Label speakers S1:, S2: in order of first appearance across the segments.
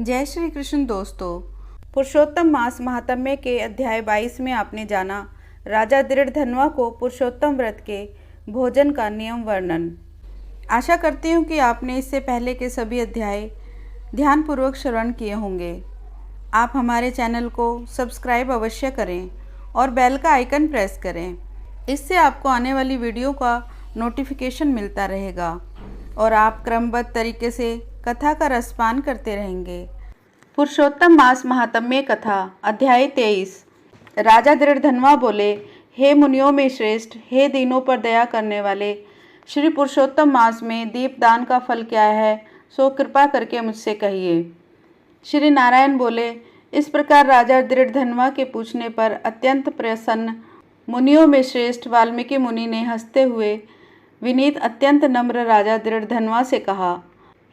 S1: जय श्री कृष्ण दोस्तों। पुरुषोत्तम मास महात्म्य के अध्याय 22 में आपने जाना राजा दृढ़धनवा को पुरुषोत्तम व्रत के भोजन का नियम वर्णन। आशा करती हूँ कि आपने इससे पहले के सभी अध्याय ध्यानपूर्वक श्रवण किए होंगे। आप हमारे चैनल को सब्सक्राइब अवश्य करें और बेल का आइकन प्रेस करें। इससे आपको आने वाली वीडियो का नोटिफिकेशन मिलता रहेगा और आप क्रमबद्ध तरीके से कथा का रसपान करते रहेंगे। पुरुषोत्तम मास महात्म्य कथा अध्याय 23। राजा दृढ़धनवा बोले, हे मुनियों में श्रेष्ठ, हे दीनों पर दया करने वाले, श्री पुरुषोत्तम मास में दीपदान का फल क्या है, सो कृपा करके मुझसे कहिए। श्री नारायण बोले, इस प्रकार राजा दृढ़धनवा के पूछने पर अत्यंत प्रसन्न मुनियों में श्रेष्ठ वाल्मीकि मुनि ने हंसते हुए विनीत अत्यंत नम्र राजा दृढ़धनवा से कहा,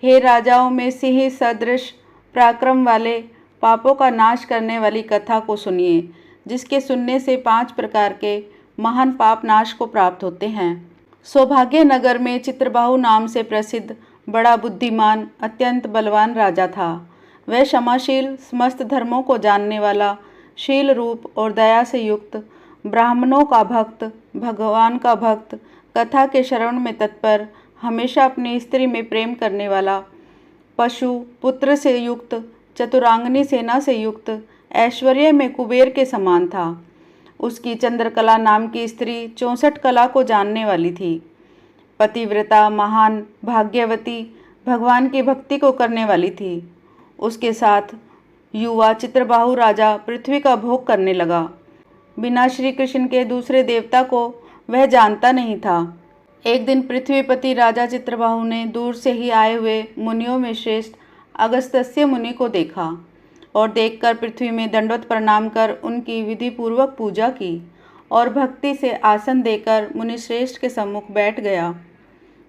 S1: हे राजाओं में सिंह सदृश पराक्रम वाले, पापों का नाश करने वाली कथा को सुनिए, जिसके सुनने से 5 प्रकार के महान पाप नाश को प्राप्त होते हैं। सौभाग्य नगर में चित्रबाहु नाम से प्रसिद्ध बड़ा बुद्धिमान अत्यंत बलवान राजा था। वह क्षमाशील, समस्त धर्मों को जानने वाला, शील रूप और दया से युक्त, ब्राह्मणों का भक्त, भगवान का भक्त, कथा के श्रवण में तत्पर, हमेशा अपनी स्त्री में प्रेम करने वाला, पशु पुत्र से युक्त, चतुरांगनी सेना से युक्त, ऐश्वर्य में कुबेर के समान था। उसकी चंद्रकला नाम की स्त्री 64 कला को जानने वाली थी। पतिव्रता, महान, भाग्यवती, भगवान की भक्ति को करने वाली थी। उसके साथ युवा चित्रबाहु राजा पृथ्वी का भोग करने लगा। बिना श्री कृष्ण के दूसरे देवता को वह जानता नहीं था। एक दिन पृथ्वीपति राजा चित्रबाहु ने दूर से ही आए हुए मुनियों में श्रेष्ठ अगस्त्य मुनि को देखा और देखकर पृथ्वी में दंडवत प्रणाम कर उनकी विधि पूर्वक पूजा की और भक्ति से आसन देकर मुनिश्रेष्ठ के सम्मुख बैठ गया।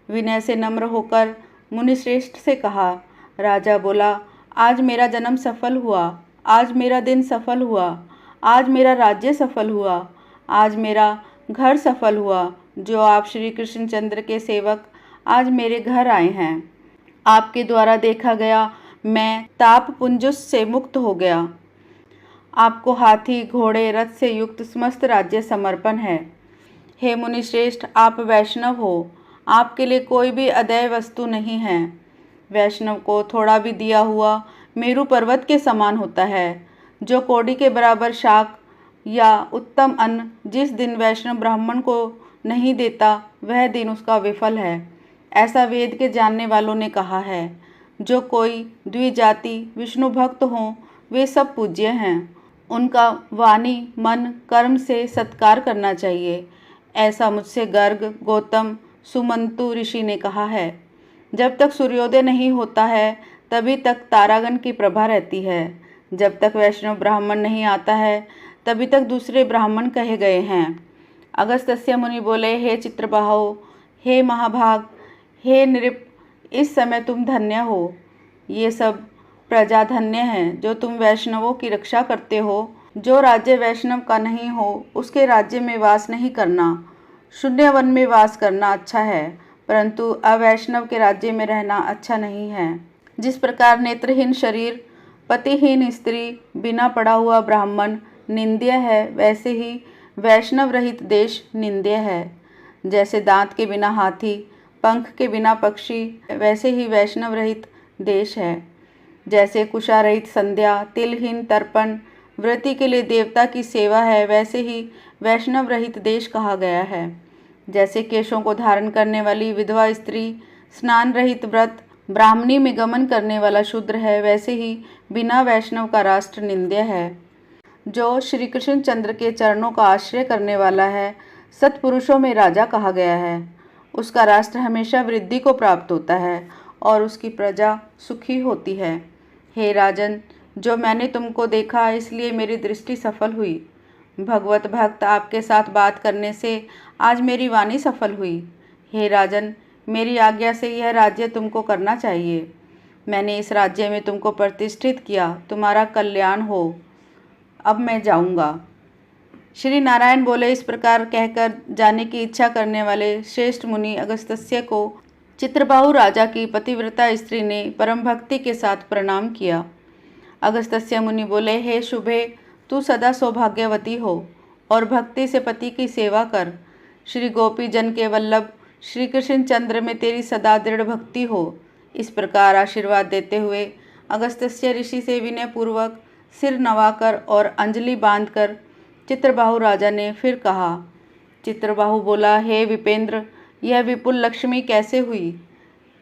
S1: विनय से नम्र होकर मुनिश्रेष्ठ से कहा। राजा बोला, आज मेरा जन्म सफल हुआ, आज मेरा दिन सफल हुआ, आज मेरा राज्य सफल हुआ, आज मेरा घर सफल हुआ, जो आप श्री कृष्णचंद्र के सेवक आज मेरे घर आए हैं। आपके द्वारा देखा गया मैं ताप पुंजुस से मुक्त हो गया। आपको हाथी, घोड़े, रथ से युक्त समस्त राज्य समर्पण है। हे मुनिश्रेष्ठ, आप वैष्णव हो, आपके लिए कोई भी अदेय वस्तु नहीं है। वैष्णव को थोड़ा भी दिया हुआ मेरु पर्वत के समान होता है। जो कौड़ी के बराबर शाक या उत्तम अन्न जिस दिन वैष्णव ब्राह्मण को नहीं देता, वह दिन उसका विफल है, ऐसा वेद के जानने वालों ने कहा है। जो कोई द्विजाति विष्णु भक्त हों, वे सब पूज्य हैं। उनका वाणी, मन, कर्म से सत्कार करना चाहिए, ऐसा मुझसे गर्ग, गौतम, सुमंतु ऋषि ने कहा है। जब तक सूर्योदय नहीं होता है, तभी तक तारागण की प्रभा रहती है। जब तक वैष्णव ब्राह्मण नहीं आता है, तभी तक दूसरे ब्राह्मण कहे गए हैं। अगस्त्य मुनि बोले, हे चित्रबाहु, हे महाभाग, हे नृप, इस समय तुम धन्य हो। ये सब प्रजा धन्य है जो तुम वैष्णवों की रक्षा करते हो। जो राज्य वैष्णव का नहीं हो, उसके राज्य में वास नहीं करना। शून्य वन में वास करना अच्छा है, परंतु अवैष्णव के राज्य में रहना अच्छा नहीं है। जिस प्रकार नेत्रहीन शरीर, पतिहीन स्त्री, बिना पढ़ा हुआ ब्राह्मण निंद्य है, वैसे ही वैष्णव रहित देश निंद्य है। जैसे दांत के बिना हाथी, पंख के बिना पक्षी, वैसे ही वैष्णव रहित देश है। जैसे कुशा रहित संध्या, तिलहीन तर्पण, व्रति के लिए देवता की सेवा है, वैसे ही वैष्णव रहित देश कहा गया है। जैसे केशों को धारण करने वाली विधवा स्त्री, स्नान रहित व्रत, ब्राह्मणी में गमन करने वाला शूद्र है, वैसे ही बिना वैष्णव का राष्ट्र निंद्य है। जो श्री कृष्ण चंद्र के चरणों का आश्रय करने वाला है, सत्पुरुषों में राजा कहा गया है। उसका राष्ट्र हमेशा वृद्धि को प्राप्त होता है और उसकी प्रजा सुखी होती है। हे राजन, जो मैंने तुमको देखा, इसलिए मेरी दृष्टि सफल हुई। भगवत भक्त आपके साथ बात करने से आज मेरी वाणी सफल हुई। हे राजन, मेरी आज्ञा से यह राज्य तुमको करना चाहिए। मैंने इस राज्य में तुमको प्रतिष्ठित किया, तुम्हारा कल्याण हो। अब मैं जाऊंगा। श्री नारायण बोले, इस प्रकार कहकर जाने की इच्छा करने वाले श्रेष्ठ मुनि अगस्त्य को चित्रबाहु राजा की पतिव्रता स्त्री ने परम भक्ति के साथ प्रणाम किया। अगस्त्य मुनि बोले, हे शुभे, तू सदा सौभाग्यवती हो और भक्ति से पति की सेवा कर। श्री गोपी जन के वल्लभ श्री कृष्ण चंद्र में तेरी सदा दृढ़ भक्ति हो। इस प्रकार आशीर्वाद देते हुए अगस्त्य ऋषि से विनय पूर्वक सिर नवाकर और अंजलि बांधकर चित्रबाहु राजा ने फिर कहा। चित्रबाहु बोला, हे विपेंद्र, यह विपुल लक्ष्मी कैसे हुई?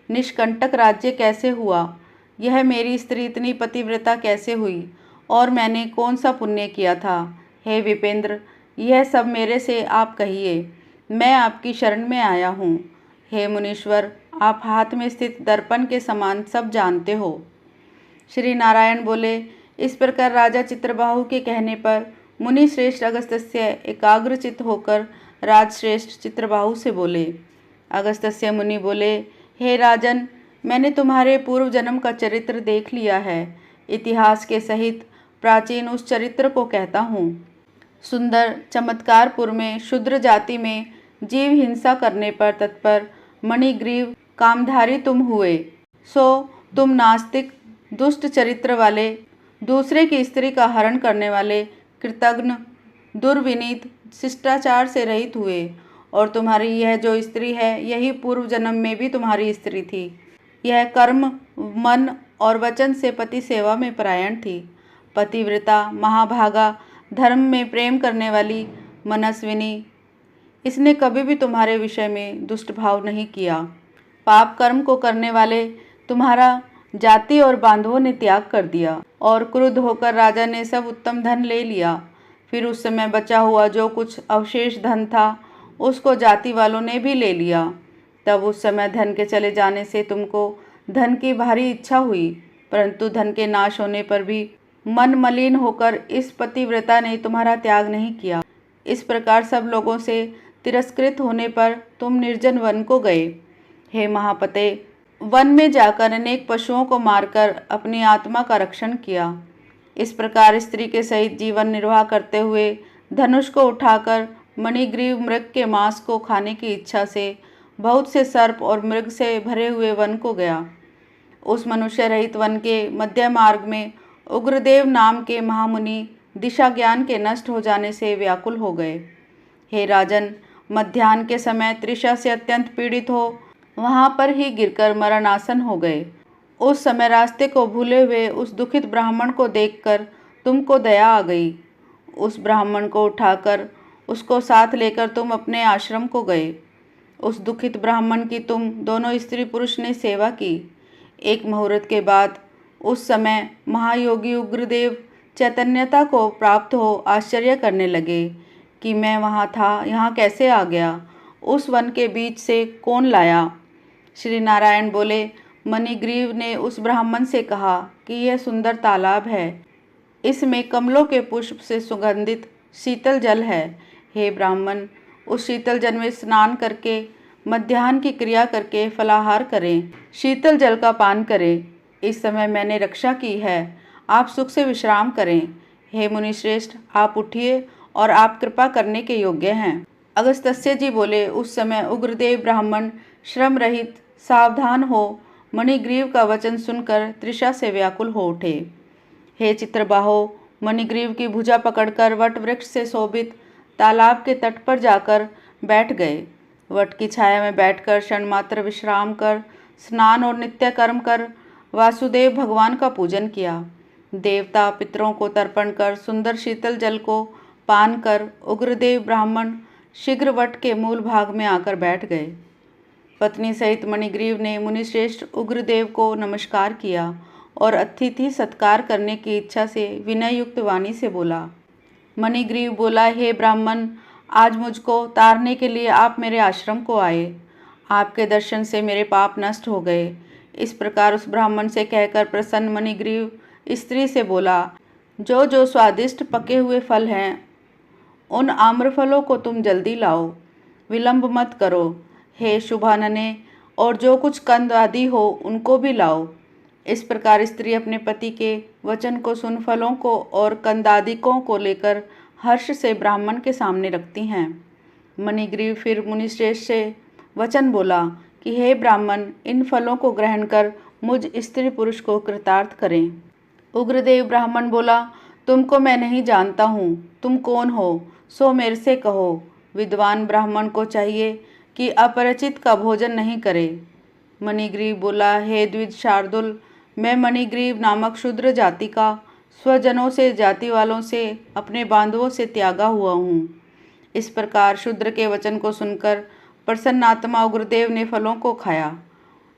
S1: निष्कंटक राज्य कैसे हुआ? यह मेरी स्त्री इतनी पतिव्रता कैसे हुई? और मैंने कौन सा पुण्य किया था? हे विपेंद्र, यह सब मेरे से आप कहिए, मैं आपकी शरण में आया हूँ। हे मुनीश्वर, आप हाथ में स्थित दर्पण के समान सब जानते हो। श्री नारायण बोले, इस प्रकार राजा चित्रबाहु के कहने पर मुनि श्रेष्ठ अगस्त्य एकाग्रचित्त होकर राजश्रेष्ठ चित्रबाहु से बोले। अगस्त्य मुनि बोले, हे राजन, मैंने तुम्हारे पूर्व जन्म का चरित्र देख लिया है। इतिहास के सहित प्राचीन उस चरित्र को कहता हूँ। सुंदर चमत्कारपुर में शूद्र जाति में जीव हिंसा करने पर तत्पर मणिग्रीव कामधारी तुम हुए। सो तुम नास्तिक, दुष्ट चरित्र वाले, दूसरे की स्त्री का हरण करने वाले, कृतघ्न, दुर्विनीत, शिष्टाचार से रहित हुए। और तुम्हारी यह जो स्त्री है, यही पूर्व जन्म में भी तुम्हारी स्त्री थी। यह कर्म, मन और वचन से पति सेवा में परायण थी। पतिव्रता, महाभागा, धर्म में प्रेम करने वाली, मनस्विनी। इसने कभी भी तुम्हारे विषय में दुष्ट भाव नहीं किया। पाप कर्म को करने वाले तुम्हारा जाति और बांधवों ने त्याग कर दिया और क्रुद्ध होकर राजा ने सब उत्तम धन ले लिया। फिर उस समय बचा हुआ जो कुछ अवशेष धन था, उसको जाति वालों ने भी ले लिया। तब उस समय धन के चले जाने से तुमको धन की भारी इच्छा हुई, परंतु धन के नाश होने पर भी मन मलिन होकर इस पतिव्रता ने तुम्हारा त्याग नहीं किया। इस प्रकार सब लोगों से तिरस्कृत होने पर तुम निर्जन वन को गए। हे महापते, वन में जाकर अनेक पशुओं को मारकर अपनी आत्मा का रक्षण किया। इस प्रकार स्त्री के सहित जीवन निर्वाह करते हुए धनुष को उठाकर मणिग्रीव मृग के मांस को खाने की इच्छा से बहुत से सर्प और मृग से भरे हुए वन को गया। उस मनुष्य रहित वन के मध्य मार्ग में उग्रदेव नाम के महामुनि दिशा ज्ञान के नष्ट हो जाने से व्याकुल हो गए। हे राजन, मध्याह्न के समय तृषा से अत्यंत पीड़ित हो वहाँ पर ही गिरकर मरणासन हो गए। उस समय रास्ते को भूले हुए उस दुखित ब्राह्मण को देखकर तुमको दया आ गई। उस ब्राह्मण को उठाकर उसको साथ लेकर तुम अपने आश्रम को गए। उस दुखित ब्राह्मण की तुम दोनों स्त्री पुरुष ने सेवा की। एक मुहूर्त के बाद उस समय महायोगी उग्रदेव चैतन्यता को प्राप्त हो आश्चर्य करने लगे कि मैं वहाँ था, यहाँ कैसे आ गया? उस वन के बीच से कौन लाया? श्री नारायण बोले, मणिग्रीव ने उस ब्राह्मण से कहा कि यह सुंदर तालाब है, इसमें कमलों के पुष्प से सुगंधित शीतल जल है। हे ब्राह्मण, उस शीतल जल में स्नान करके मध्याह्न की क्रिया करके फलाहार करें, शीतल जल का पान करें। इस समय मैंने रक्षा की है, आप सुख से विश्राम करें। हे मुनिश्रेष्ठ, आप उठिए और आप कृपा करने के योग्य हैं। अगस्त्य जी बोले, उस समय उग्रदेव ब्राह्मण श्रम रहित सावधान हो मणिग्रीव का वचन सुनकर तृषा से व्याकुल हो उठे। हे चित्रबाहो, मणिग्रीव की भुजा पकड़कर वट वृक्ष से शोभित तालाब के तट पर जाकर बैठ गए। वट की छाया में बैठकर क्षण मात्र विश्राम कर स्नान और नित्य कर्म कर वासुदेव भगवान का पूजन किया। देवता पितरों को तर्पण कर सुंदर शीतल जल को पान कर उग्रदेव ब्राह्मण शीघ्र वट के मूल भाग में आकर बैठ गए। पत्नी सहित मणिग्रीव ने मुनिश्रेष्ठ उग्रदेव को नमस्कार किया और अतिथि सत्कार करने की इच्छा से विनय युक्त वाणी से बोला। मणिग्रीव बोला, हे ब्राह्मण, आज मुझको तारने के लिए आप मेरे आश्रम को आए। आपके दर्शन से मेरे पाप नष्ट हो गए। इस प्रकार उस ब्राह्मण से कहकर प्रसन्न मणिग्रीव स्त्री से बोला, जो जो स्वादिष्ट पके हुए फल हैं, उन आम्रफलों को तुम जल्दी लाओ, विलंब मत करो। हे शुभानने, और जो कुछ कंद आदि हो उनको भी लाओ। इस प्रकार स्त्री अपने पति के वचन को सुन फलों को और कंदादिकों को लेकर हर्ष से ब्राह्मण के सामने रखती हैं। मणिग्रीव फिर मुनिश्रेष्ठ से वचन बोला कि हे ब्राह्मण, इन फलों को ग्रहण कर मुझ स्त्री पुरुष को कृतार्थ करें। उग्रदेव ब्राह्मण बोला, तुमको मैं नहीं जानता हूँ, तुम कौन हो, सो मेरे से कहो। विद्वान ब्राह्मण को चाहिए कि अपरिचित का भोजन नहीं करे। मणिग्रीव बोला, हे द्विज शार्दुल, मैं मणिग्रीव नामक शूद्र जाति का स्वजनों से, जाति वालों से, अपने बांधवों से त्यागा हुआ हूँ। इस प्रकार शूद्र के वचन को सुनकर प्रसन्नात्मा उग्रदेव ने फलों को खाया।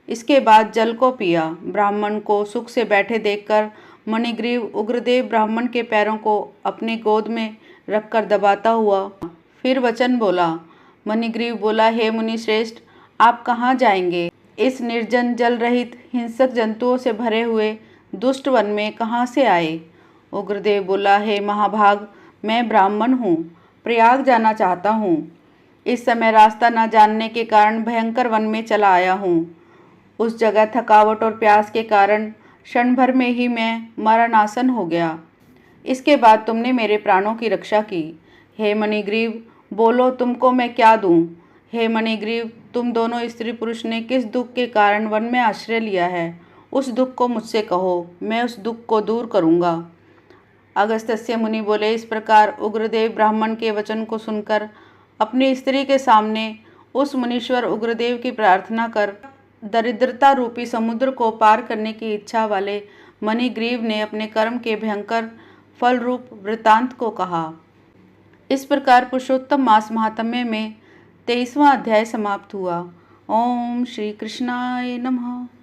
S1: इसके बाद जल को पिया। ब्राह्मण को सुख से बैठे देखकर मणिग्रीव उग्रदेव ब्राह्मण के पैरों को अपनी गोद में रखकर दबाता हुआ फिर वचन बोला। मणिग्रीव बोला, हे मुनि श्रेष्ठ, आप कहाँ जाएंगे? इस निर्जन, जल रहित, हिंसक जंतुओं से भरे हुए दुष्ट वन में कहाँ से आए? उग्रदेव बोला, हे महाभाग, मैं ब्राह्मण हूँ, प्रयाग जाना चाहता हूँ। इस समय रास्ता न जानने के कारण भयंकर वन में चला आया हूँ। उस जगह थकावट और प्यास के कारण क्षण भर में ही मैं मरणासन हो गया। इसके बाद तुमने मेरे प्राणों की रक्षा की। हे मणिग्रीव, बोलो, तुमको मैं क्या दूं? हे मणिग्रीव, तुम दोनों स्त्री पुरुष ने किस दुख के कारण वन में आश्रय लिया है, उस दुख को मुझसे कहो, मैं उस दुख को दूर करूँगा। अगस्त्य मुनि बोले, इस प्रकार उग्रदेव ब्राह्मण के वचन को सुनकर अपनी स्त्री के सामने उस मुनीश्वर उग्रदेव की प्रार्थना कर दरिद्रता रूपी समुद्र को पार करने की इच्छा वाले मणिग्रीव ने अपने कर्म के भयंकर फल रूप वृतांत को कहा। इस प्रकार पुरुषोत्तम मास महात्म्य में 23वां अध्याय समाप्त हुआ। ओम श्री कृष्णाय नमः।